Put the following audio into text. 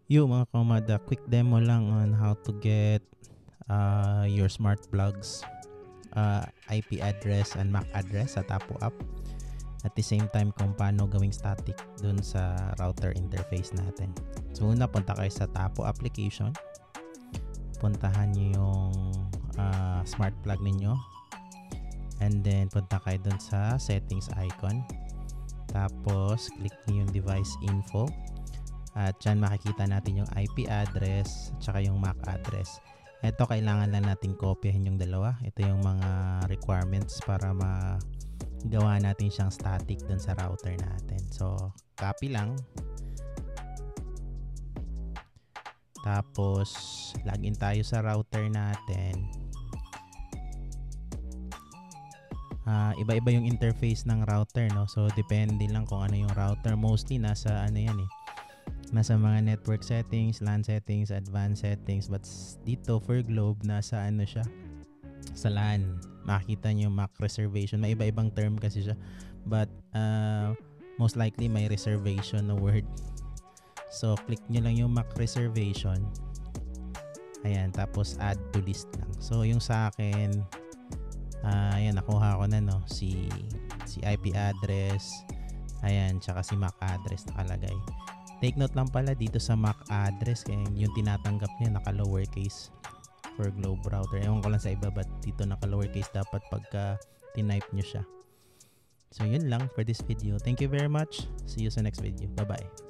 Yung mga kamada, quick demo lang on how to get your smart plugs IP address and MAC address sa Tapo app. At the same time kung paano gawing static dun sa router interface natin. So una, punta kayo sa Tapo application. Puntahan nyo yung smart plug ninyo. And then punta kayo dun sa settings icon. Tapos click nyo yung device info. At dyan makikita natin yung IP address at saka yung MAC address. Ito kailangan lang natin kopyahin yung dalawa. Ito yung mga requirements para magawa natin siyang static dun sa router natin. So copy lang. Tapos login tayo sa router natin. Iba-iba yung interface ng router, no? So depende lang kung ano yung router. Mostly nasa ano yan eh. Nasa mga network settings, LAN settings, advanced settings. But dito for Globe, nasa ano siya, sa LAN. Makikita nyo MAC reservation. May iba-ibang term kasi siya. But most likely may reservation na word. So click nyo lang yung MAC reservation. Ayan, tapos add to list lang. So yung sa akin, ayan, nakuha ko na, no, si IP address, ayan, tsaka si MAC address nakalagay. Take note lang pala dito sa MAC address, kaya yung tinatanggap niya naka lowercase for Globe router. Ewan ko lang sa iba, but dito naka lowercase dapat pagka tinype nyo siya. So yun lang for this video. Thank you very much. See you sa next video. Bye bye.